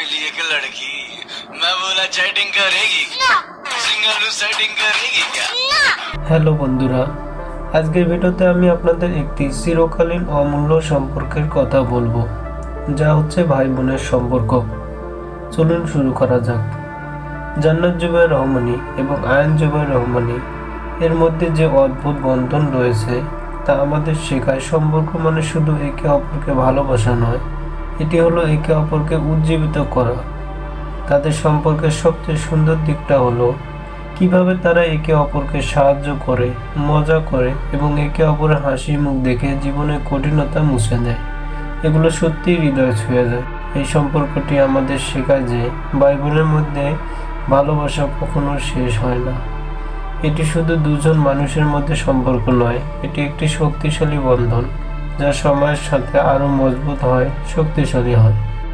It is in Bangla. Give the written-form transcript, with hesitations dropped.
मिली एक लड़की, मैं बोला चैटिंग करेगी सिंगल सेटिंग करेगी क्या? হ্যালো বন্ধুরা, আজকের ভিডিওতে আমি আপনাদের একটি চিরকালীন অমূল্য সম্পর্কের কথা বলবো, যা হচ্ছে ভাই বোনের সম্পর্ক। চলুন শুরু করা যাক। জান্নাত জুবাইর রহমানী এবং আয়ান জুবাইর রহমানী এর মধ্যে যে অদ্ভুত বন্ধন রয়েছে তা আমাদের শেখায় সম্পর্ক মানে শুধু একে অপরকে ভালোবাসা নয়, এটি হলো একে অপরকে উজ্জীবিত করা। তাদের সম্পর্কের সবচেয়ে সুন্দর দিকটা হলো কিভাবে তারা একে অপরকে সাহায্য করে, মজা করে এবং একে অপরের হাসি মুখ দেখে জীবনের কঠিনতা মুছে দেয়। এগুলো সত্যিই হৃদয় ছুঁয়ে যায়। এই সম্পর্কটি আমাদের শেখায় যে ভাই বোনের মধ্যে ভালোবাসা কখনো শেষ হয় না। এটি শুধু দুজন মানুষের মধ্যে সম্পর্ক নয়, এটি একটি শক্তিশালী বন্ধন যা সময়ের সাথে আরও মজবুত হয়, শক্তিশালী হয়।